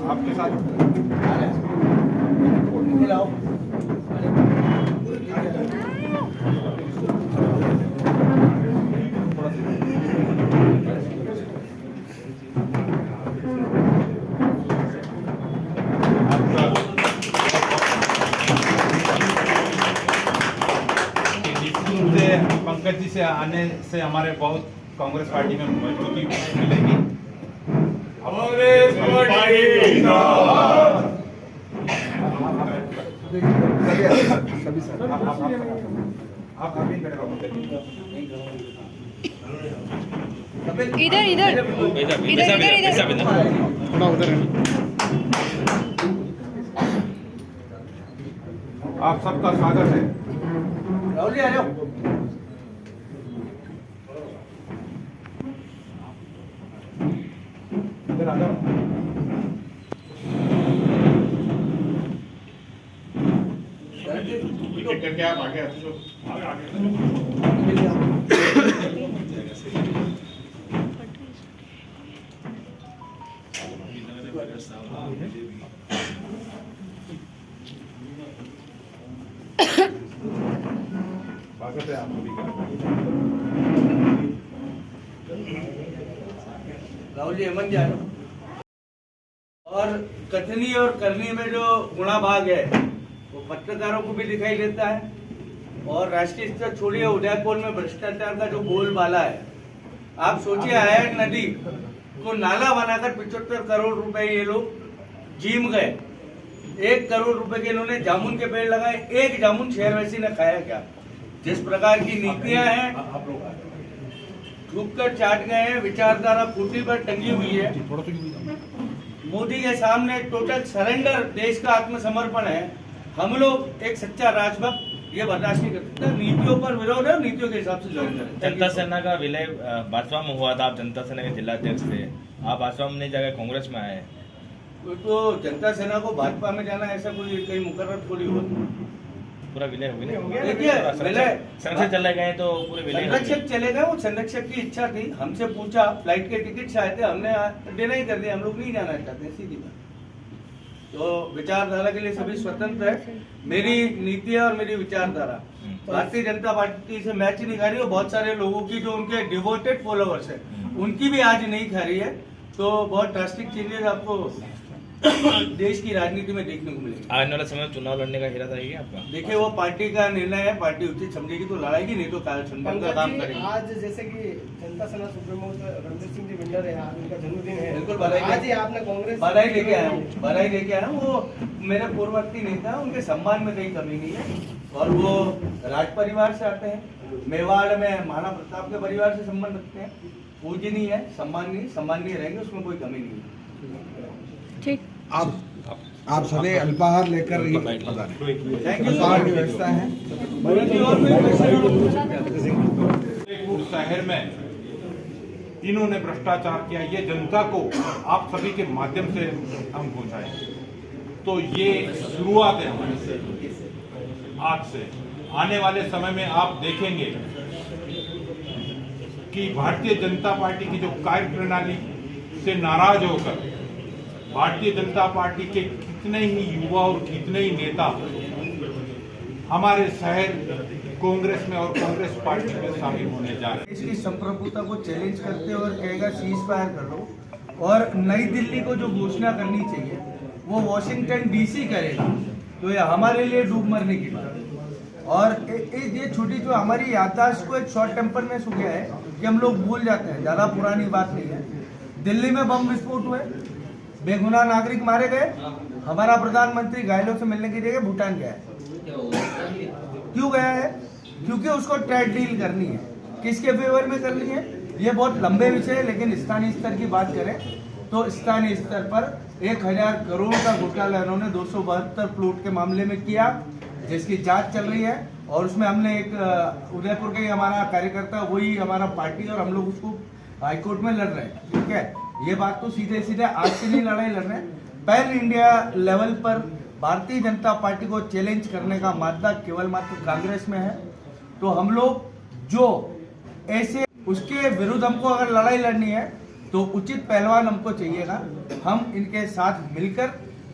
आपके साथ पंकज जी से आने से हमारे बहुत कांग्रेस पार्टी में मजबूती मिलेगी। कांग्रेस पार्टी जिंदाबाद। आप इधर इधर थोड़ा उधर है। आप सबका स्वागत है। राहुल जी आ जाओ। इधर आ जाओ। करके आप आगे स्वागत है आप सभी का। राहुल जी हेमंत जी और कथनी और करनी में जो गुणा भाग है वो पत्रकारों को भी दिखाई देता है और राष्ट्रीय स्तर छोड़िए उदयपुर में भ्रष्टाचार का जो बोलबाला है। आप सोचिए आयन नदी को नाला बनाकर 75 करोड़ रुपए ये लोग जीम गए। 1 करोड़ रुपए के इन्होंने जामुन के पेड़ लगाए, एक जामुन शहरवासी ने खाया क्या? जिस प्रकार की नीतियां हैं थूक कर चाट गए हैं, विचारधारा फूटी पर टंगी हुई है। मोदी के सामने टोटल सरेंडर, देश का आत्मसमर्पण है। हम लोग एक सच्चा राजभक्त ये बर्दाश्त नहीं कर सकते। नीतियों पर विरोध है, नीतियों के हिसाब से ज्वाइन करें। जनता सेना का विलय भाजपा में हुआ था, आप जनता सेना के जिलाध्यक्ष थे, आप भाजपा में नहीं जाकर कांग्रेस में आए। तो जनता सेना को भाजपा में जाना ऐसा कोई कहीं मुकर्रर थोड़ी होता। पूरा विलय हो गया। देखिए संरक्षक चले गए तो पूरे विलय संरक्षक चले गए। वो संरक्षक की इच्छा थी, हमसे पूछा, फ्लाइट के टिकट आए थे, हमने देना ही कर दिया। हम लोग नहीं जाना चाहते, सीधी बात। तो विचारधारा के लिए सभी स्वतंत्र है। मेरी नीति है और मेरी विचारधारा भारतीय जनता पार्टी से मैच नहीं खा रही है। बहुत सारे लोगों की जो उनके डिवोटेड फॉलोअर्स है उनकी भी आज नहीं खा रही है। तो बहुत ड्रास्टिक चेंजेस आपको देश की राजनीति में देखने को मिलेगा। आने वाले समय में चुनाव लड़ने का इरादा है आपका? देखिए वो पार्टी का निर्णय है, पार्टी उचित समझेगी तो लड़ाएगी, नहीं तो संगठन का काम करेगी। आज जैसे कि जनता सेना सुप्रीमो रणजीत सिंह जी बिल्डर है, आज उनका जन्मदिन है। बिल्कुल बधाई। आज ही आपने कांग्रेस बधाई लेके आया हूँ, बधाई लेके आया हूँ। वो मेरे पूर्ववर्ती नेता, उनके सम्मान में कहीं कमी नहीं है और वो राज परिवार से आते हैं। मेवाड़ में महाराणा प्रताप के परिवार से संबंध रखते हैं। पूजनीय है, सम्माननीय रहेंगे, उसमें कोई कमी नहीं है। ठीक। आप सभी अल्पाहार लेकर अल्पाहार की व्यवस्था है। शहर में तीनों ने भ्रष्टाचार किया, ये जनता को आप सभी के माध्यम से हम पहुंचाएं। तो ये शुरुआत है हमारी आज से। आने वाले समय में आप देखेंगे कि भारतीय जनता पार्टी की जो कार्य प्रणाली से नाराज होकर भारतीय जनता पार्टी के कितने ही युवा और कितने ही नेता हमारे शहर कांग्रेस में और कांग्रेस पार्टी में शामिल होने जा रहे हैं। इसकी संप्रभुता को चैलेंज करते और कहेगा सीज फायर कर लो और नई दिल्ली को जो घोषणा करनी चाहिए वो वॉशिंगटन डीसी करेगा, तो ये हमारे लिए डूब मरने की बात। और ये छोटी जो हमारी याददाश्त को एक शॉर्ट टेम्परनेस हो गया है कि हम लोग भूल जाते हैं, ज्यादा पुरानी बात नहीं है। दिल्ली में बम विस्फोट हुए, बेगुनाह नागरिक मारे गए, हमारा प्रधानमंत्री घायलों से मिलने की जगह भूटान गया है। क्यों गया है? क्योंकि उसको ट्रेड डील करनी है। किसके फेवर में करनी है ये बहुत लंबे विषय है, लेकिन स्थानीय स्तर की बात करें तो स्थानीय स्तर पर 1000 करोड़ का घोटाला उन्होंने 272 प्लॉट के मामले में किया, जिसकी जांच चल रही है। और उसमें हमने एक उदयपुर का ही हमारा कार्यकर्ता, वही हमारा पार्टी, और हम लोग उसको हाईकोर्ट में लड़ रहे हैं। ठीक है, ये बात तो सीधे सीधे आज से नहीं लड़ाई लड़ रहे हैं। पैन इंडिया लेवल पर भारतीय जनता पार्टी को चैलेंज करने का मादा केवल मात्र कांग्रेस में है। तो हम लोग जो ऐसे उसके विरुद्ध हमको अगर लड़ाई लड़नी है तो उचित पहलवान हमको चाहिएगा। हम इनके साथ मिलकर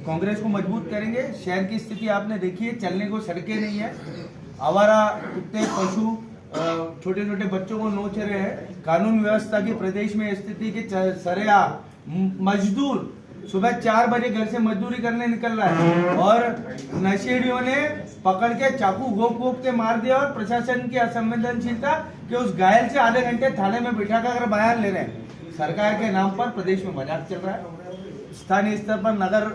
कांग्रेस को मजबूत करेंगे। शहर की स्थिति आपने देखी है, चलने को सड़कें नहीं है, आवारा कुत्ते पशु छोटे छोटे बच्चों को नोच रहे हैं। कानून व्यवस्था की प्रदेश में स्थिति के सरेआम मजदूर सुबह 4 बजे घर से मजदूरी करने निकल रहा है और नशेड़ियों ने पकड़ के चाकू घोप घोप के मार दिया और प्रशासन की असंवेदनशीलता कि उस घायल से आधे घंटे थाने में बिठा कर बयान ले रहे हैं। सरकार के नाम पर प्रदेश में मजाक चल रहा है। स्थानीय स्तर पर नगर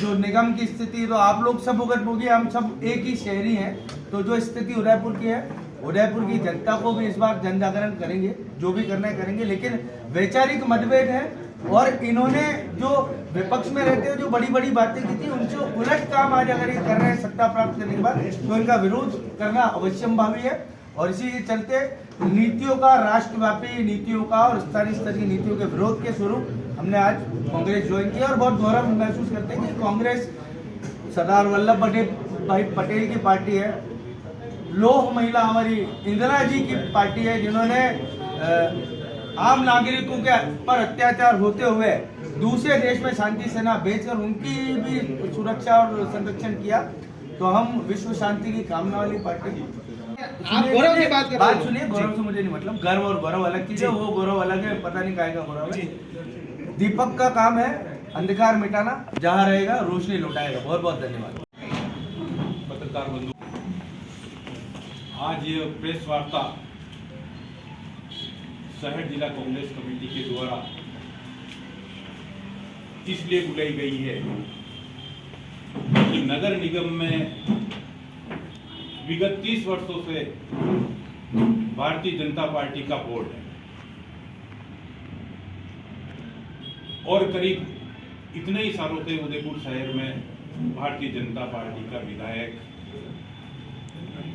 जो निगम की स्थिति तो आप लोग सब भुगत भोगी, हम सब एक ही शहरी हैं। तो जो स्थिति उदयपुर की है, उदयपुर की जनता को भी इस बार जन जागरण करेंगे, जो भी करना है करेंगे, लेकिन वैचारिक मतभेद है और इन्होंने जो विपक्ष में रहते हुए जो बड़ी बड़ी बातें की थी उनसे उलट काम आज अगर ये कर रहे हैं सत्ता प्राप्त करने के बाद, तो इनका विरोध करना अवश्यंभावी है। और इसी के चलते नीतियों का, राष्ट्रव्यापी नीतियों का और स्थानीय स्तर की नीतियों के विरोध के स्वरूप हमने आज कांग्रेस ज्वाइन किया और बहुत गौरव महसूस करते हैं कि कांग्रेस सरदार वल्लभ भाई पटेल की पार्टी है। लोह महिला हमारी इंदिरा जी की पार्टी है, जिन्होंने आम नागरिकों के पर अत्याचार होते हुए दूसरे देश में शांति सेना भेजकर उनकी भी सुरक्षा और संरक्षण किया। तो हम विश्व शांति की कामना वाली पार्टी। आप गौरव की बात कर रहे बात सुनिए, गौरव से मुझे नहीं मतलब, गर्व और गौरव अलग चीज है, वो गौरव अलग है, पता नहीं काहे का गौरव है। दीपक का काम है अंधकार मिटाना, जहाँ रहेगा रोशनी लौटाएगा। बहुत बहुत धन्यवाद। पत्रकार बंधु, आज ये प्रेस वार्ता शहर जिला कांग्रेस कमेटी के द्वारा इसलिए बुलाई गई है कि नगर निगम में विगत 30 वर्षों से भारतीय जनता पार्टी का बोर्ड है और करीब इतने ही सालों से उदयपुर शहर में भारतीय जनता पार्टी का विधायक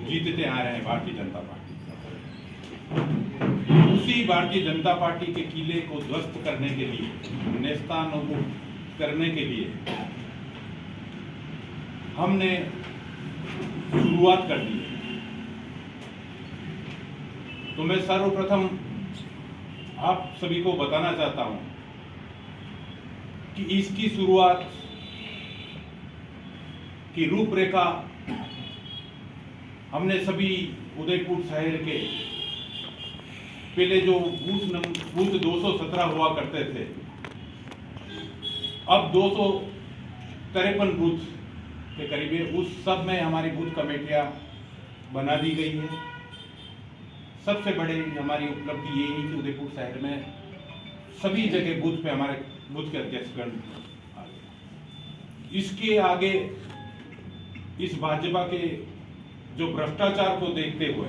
जीतते आ रहे हैं। भारतीय जनता पार्टी, उसी भारतीय जनता पार्टी के किले को ध्वस्त करने के लिए, नेस्तानाबूद करने के लिए हमने शुरुआत कर दी है। तो मैं सर्वप्रथम आप सभी को बताना चाहता हूं कि इसकी शुरुआत की रूपरेखा हमने सभी उदयपुर शहर के पहले जो बूथ 217 हुआ करते थे, अब 253 बूथ के करीब है, उस सब में हमारी बूथ कमेटियां बना दी गई है। सबसे बड़ी हमारी उपलब्धि ये है कि उदयपुर शहर में सभी जगह बूथ पे हमारे बूथ के अध्यक्षगण आ गए। इसके आगे इस भाजपा के जो भ्रष्टाचार को देखते हुए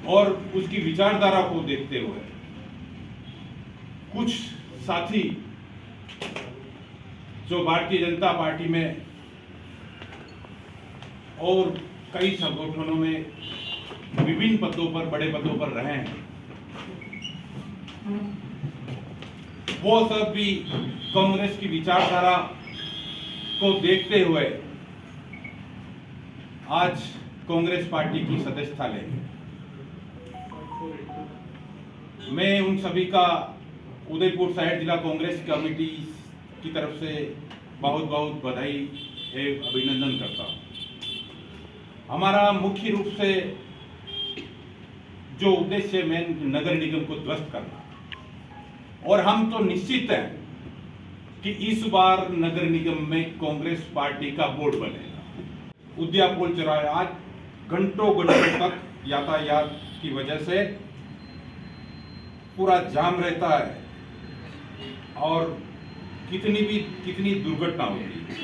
और उसकी विचारधारा को देखते हुए कुछ साथी जो भारतीय जनता पार्टी में और कई संगठनों में विभिन्न पदों पर, बड़े पदों पर रहे हैं, वो सब भी कांग्रेस की विचारधारा को देखते हुए आज कांग्रेस पार्टी की सदस्यता लेंगे। मैं उन सभी का उदयपुर शहर जिला कांग्रेस कमेटी की तरफ से बहुत बहुत बधाई एवं अभिनंदन करता हूं। हमारा मुख्य रूप से जो उद्देश्य है नगर निगम को ध्वस्त करना, और हम तो निश्चित हैं कि इस बार नगर निगम में कांग्रेस पार्टी का बोर्ड बनेगा। उद्यापुल चौराहे आज घंटों तक यातायात की वजह से पूरा जाम रहता है और कितनी दुर्घटना होती है,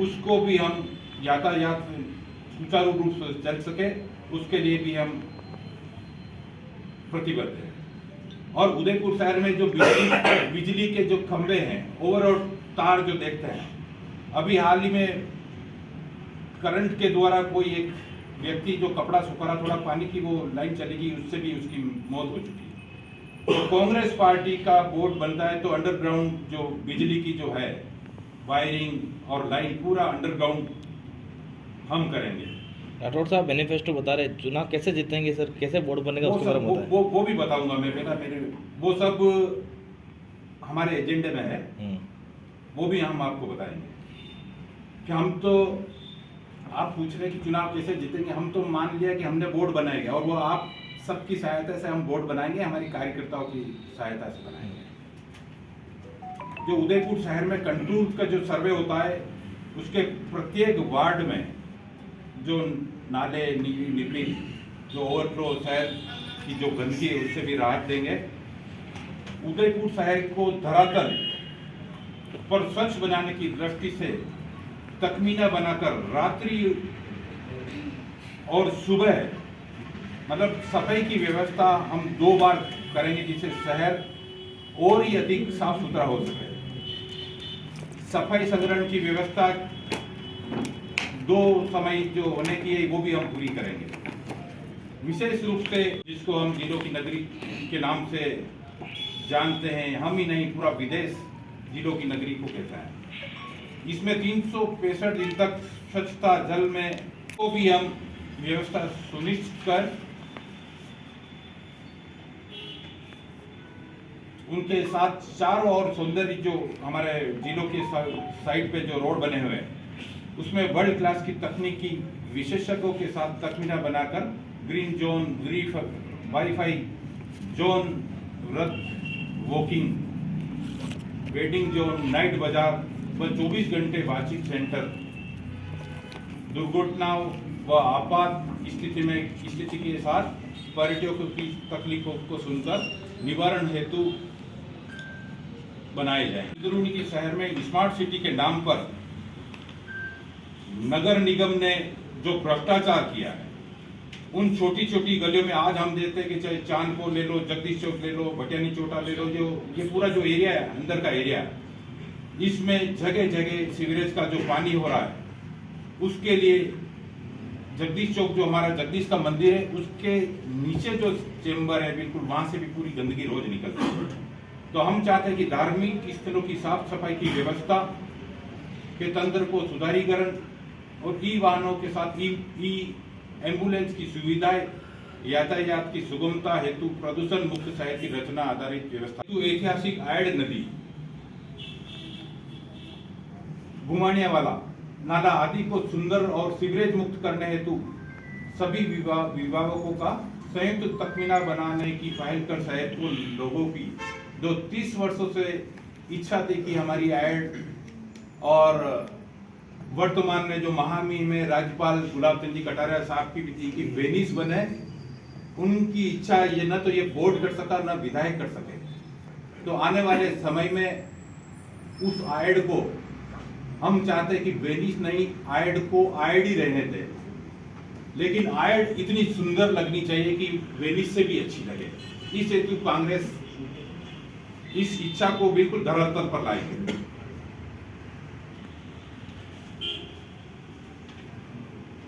उसको भी हम यातायात सुचारू रूप से चल सके उसके लिए भी हम प्रतिबद्ध हैं। और उदयपुर शहर में जो बिजली के जो खंभे हैं, ओवरऑल तार जो देखते हैं, अभी हाल ही में करंट के द्वारा कोई एक व्यक्ति जो कपड़ा सुखा रहा, थोड़ा पानी की वो लाइन चलेगी, उससे भी उसकी मौत हो चुकी है। तो कांग्रेस पार्टी का बोर्ड बनता है तो अंडरग्राउंड जो बिजली की जो है वायरिंग और लाइन पूरा अंडरग्राउंड हम करेंगे राठौड़ साहब मैनिफेस्टो बता रहे, चुनाव कैसे जीतेंगे सर, कैसे वोट बनेगा वो उसके बारे सब में बताएं। वो भी बताऊंगा मैं बेटा, मेरे वो सब हमारे एजेंडे में है, वो भी हम आपको बताएंगे कि हम तो, आप पूछ रहे हैं कि चुनाव कैसे जीतेंगे, हम तो मान लिया कि हमने बोर्ड बनाएंगे और वो आप सबकी सहायता से हम बोर्ड बनाएंगे, हमारी कार्यकर्ताओं की सहायता से बनाएंगे। जो उदयपुर शहर में कंट्रोल का जो सर्वे होता है, उसके प्रत्येक वार्ड में जो नाले निकली, जो ओवरफ्लो शहर की जो गंदगी है उससे भी राहत देंगे। उदयपुर शहर को धरातल पर स्वच्छ बनाने की दृष्टि से तकमीना बनाकर रात्रि और सुबह मतलब सफाई की व्यवस्था हम 2 बार करेंगे, जिससे शहर और ही अधिक साफ सुथरा हो सके। सफाई संग्रहण की व्यवस्था 2 समय जो होने की है वो भी हम पूरी करेंगे। विशेष रूप से जिसको हम जिलों की नगरी के नाम से जानते हैं, हम ही नहीं पूरा विदेश जिलों की नगरी को कहता है। इसमें 365 दिन तक स्वच्छता जल में को भी हम व्यवस्था सुनिश्चित कर उनके साथ चारों और सौंदर्य जो हमारे जिलों के साइड पे जो रोड बने हुए हैं उसमें वर्ल्ड क्लास की तकनीकी विशेषज्ञों के साथ तकमीना बनाकर green zone, grief wifi zone, रथ वॉकिंग, वेडिंग जोन, नाइट बाजार व 24 घंटे बातचीत सेंटर, दुर्घटनाओं व आपात स्थिति के साथ पर्यटकों की तकलीफों को सुनकर निवारण हेतु बनाए जाए। अंदरूनी के शहर में स्मार्ट सिटी के नाम पर नगर निगम ने जो भ्रष्टाचार किया है, उन छोटी छोटी गलियों में आज हम देते हैं कि चाहे चांदपुर ले लो, जगदीश चौक ले लो, भटियानी चोटा ले लो, जो ये पूरा जो एरिया है अंदर का एरिया है, इसमें जगह जगह सीवरेज का जो पानी हो रहा है, उसके लिए जगदीश चौक जो हमारा जगदीश का मंदिर है उसके नीचे जो चेंबर है बिल्कुल वहां से भी पूरी गंदगी रोज निकलती है। तो हम चाहते हैं कि धार्मिक स्थलों की साफ सफाई की व्यवस्था के तंत्र को सुधारीकरण और ई वाहनों के साथ ई एम्बुलेंस की सुविधाएं, यातायात की सुगमता हेतु प्रदूषण मुक्त शहर की रचना आधारित व्यवस्था। तो ऐतिहासिक आयड नदी, घुमानियावाला नाला आदि को सुंदर और सीवरेज मुक्त करने हेतु सभी विभागों का संयुक्त तकमीना बनाने की पहल कर शहर को लोगों की जो 30 वर्षों से इच्छा थी कि हमारी आयड और वर्तमान में जो महामहिम में राज्यपाल गुलाब चंद जी कटारिया साहब की भी थी कि वेनिस बने, उनकी इच्छा ये न तो ये बोर्ड कर सका न विधायक कर सके। तो आने वाले समय में उस आयड को हम चाहते हैं कि वेनिस नहीं, आयड को आयड ही रहने दें, लेकिन आयड इतनी सुंदर लगनी चाहिए कि वेनिस से भी अच्छी लगे। इस हेतु कांग्रेस इस इच्छा को बिल्कुल धरातल पर लाएगी।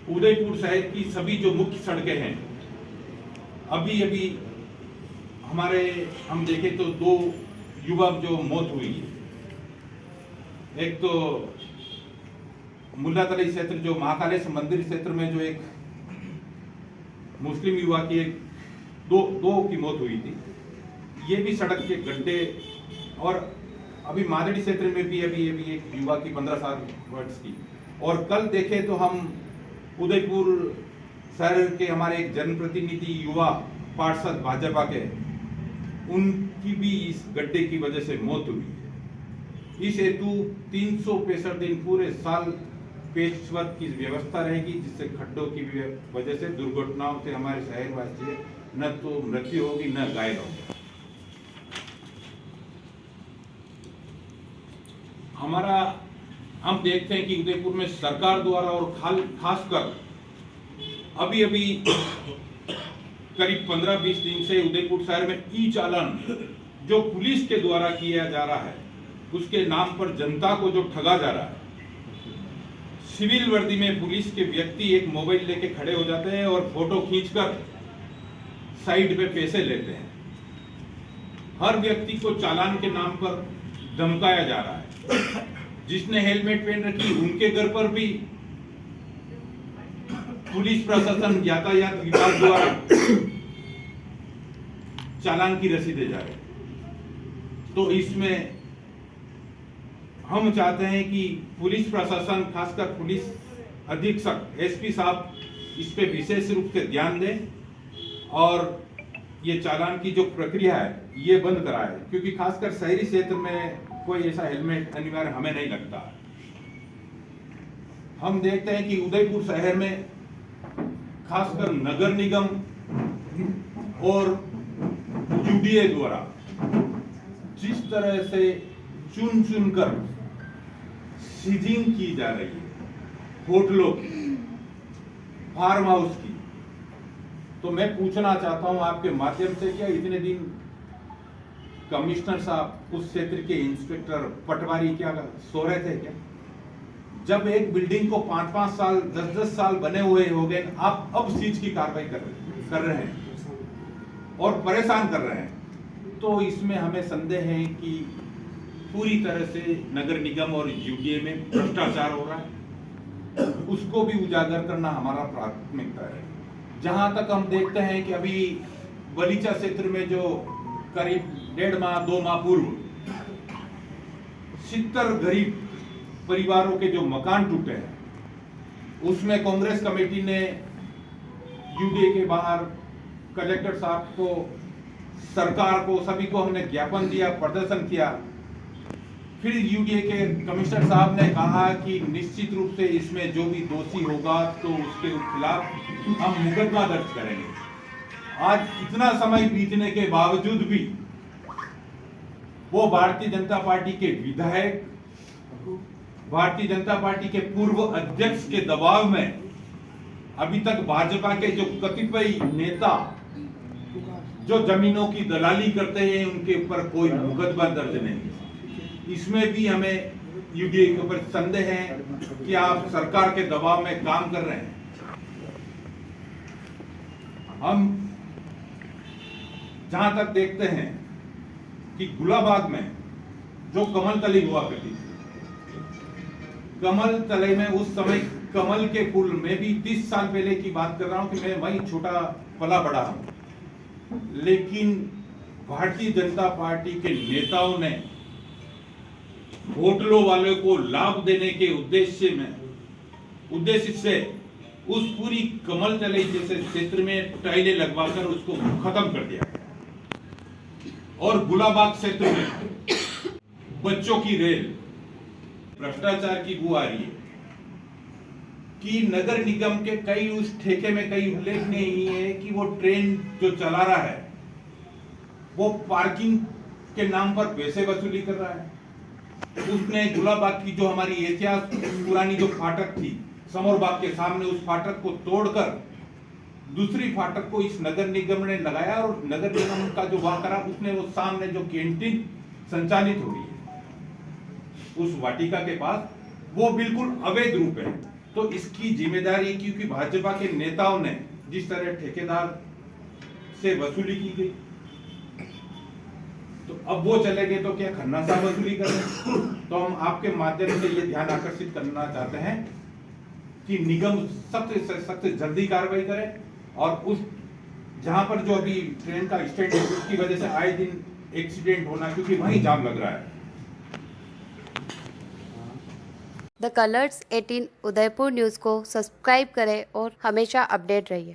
उदयपुर शहर की सभी जो मुख्य सड़कें हैं, अभी अभी हमारे हम देखें तो 2 युवक जो मौत हुई है, एक तो मुल्लातलाई क्षेत्र जो महाकालेश्वर मंदिर क्षेत्र में जो एक मुस्लिम युवा की एक दो की मौत हुई थी, ये भी सड़क के गड्ढे, और अभी मादड़ी क्षेत्र में भी अभी एक युवा की 15 वर्ष की, और कल देखे तो हम उदयपुर शहर के हमारे एक जनप्रतिनिधि युवा पार्षद भाजपा के, उनकी भी इस गड्ढे की वजह से मौत हुई है। इस हेतु 365 दिन पूरे साल पेशवर्क की व्यवस्था रहेगी, जिससे खड्डों की वजह से दुर्घटनाओं से हमारे शहरवासी न तो मृत्यु होगी न घायल होगी। हमारा हम देखते हैं कि उदयपुर में सरकार द्वारा और खासकर अभी करीब 15-20 दिन से उदयपुर शहर में ई चालान जो पुलिस के द्वारा किया जा रहा है, उसके नाम पर जनता को जो ठगा जा रहा है। सिविल वर्दी में पुलिस के व्यक्ति एक मोबाइल लेके खड़े हो जाते हैं और फोटो खींचकर साइड पे पैसे लेते हैं। हर व्यक्ति को चालान के नाम पर धमकाया जा रहा है। जिसने हेलमेट पहन रखी उनके घर पर भी पुलिस प्रशासन यातायात विभाग द्वारा चालान की रसीदें जारी, तो इसमें हम चाहते हैं कि पुलिस प्रशासन, खासकर पुलिस अधीक्षक एसपी साहब इस पे विशेष रूप से ध्यान दें और ये चालान की जो प्रक्रिया है ये बंद कराए, क्योंकि खासकर शहरी क्षेत्र में कोई ऐसा हेलमेट अनिवार्य हमें नहीं लगता। हम देखते हैं कि उदयपुर शहर में खासकर नगर निगम और यूडीए द्वारा जिस तरह से चुन चुनकर सीजिंग की जा रही है होटलों की, फार्म हाउस की, तो मैं पूछना चाहता हूं आपके माध्यम से, क्या इतने दिन कमिश्नर साहब उस क्षेत्र के इंस्पेक्टर पटवारी क्या सो रहे थे क्या? जब एक बिल्डिंग को 5-5 साल 10-10 साल बने हुए हो गए, आप अब सीज की कार्रवाई कर रहे हैं और परेशान कर रहे हैं, तो इसमें हमें संदेह है कि पूरी तरह से नगर निगम और यूडीए में भ्रष्टाचार हो रहा है। उसको भी उजागर करना हमारा प्राथमिकता है। जहां तक हम देखते हैं कि अभी बलीचा क्षेत्र में जो करीब 1.5 माह 2 माह पूर्व 70 गरीब परिवारों के जो मकान टूटे हैं, उसमें कांग्रेस कमेटी ने यूडीए के बाहर कलेक्टर साहब को, सरकार को, सभी को हमने ज्ञापन दिया, प्रदर्शन किया। फिर यूडीए के कमिश्नर साहब ने कहा कि निश्चित रूप से इसमें जो भी दोषी होगा तो उसके खिलाफ हम मुकदमा दर्ज करेंगे। आज इतना समय बीतने के बावजूद भी वो भारतीय जनता पार्टी के विधायक, भारतीय जनता पार्टी के पूर्व अध्यक्ष के दबाव में अभी तक भाजपा के जो कतिपय नेता जो जमीनों की दलाली करते हैं उनके ऊपर कोई मुकदमा दर्ज नहीं। इसमें भी हमें यूडीए के ऊपर संदेह है कि आप सरकार के दबाव में काम कर रहे हैं। हम जहां तक देखते हैं कि गुलाबाग में जो कमल तली हुआ करती थी, कमल तले में उस समय कमल के फूल में भी 30 साल पहले की बात कर रहा हूं कि मैं वही छोटा पला बड़ा हूं, लेकिन भारतीय जनता पार्टी के नेताओं ने होटलों वालों को लाभ देने के उद्देश्य से उस पूरी कमल तले जैसे क्षेत्र में टाइलें लगवाकर उसको खत्म कर दिया और गुलाबाग क्षेत्र में बच्चों की रेल, भ्रष्टाचार की बू आ रही है कि नगर निगम के कई उस ठेके में कई उल्लेखनीय ही है कि वो ट्रेन जो चला रहा है वो पार्किंग के नाम पर पैसे वसूली कर रहा है। उसने गुलाबाग की जो हमारी इतिहास पुरानी जो फाटक थी समोर बाग के सामने, उस फाटक को तोड़कर दूसरी फाटक को इस नगर निगम ने लगाया और नगर निगम का जो वहां करा, उसने वो सामने जो कैंटीन संचालित हो रही है उस वाटिका के पास, वो बिल्कुल अवैध रूप है। तो इसकी जिम्मेदारी, क्योंकि भाजपा के नेताओं ने जिस तरह ठेकेदार से वसूली की गई, तो अब वो चले गए तो क्या खन्ना साहब वसूली करें? तो हम आपके माध्यम से ये ध्यान आकर्षित करना चाहते हैं कि निगम सख्त से सख्त जल्दी कार्रवाई करे और उस जहां पर जो अभी ट्रेन का स्टैंड है उसकी वजह से आए दिन एक्सीडेंट होना, क्योंकि वहीं जाम लग रहा है। द कलर्स 18 उदयपुर न्यूज़ को सब्सक्राइब करें और हमेशा अपडेट रहिए।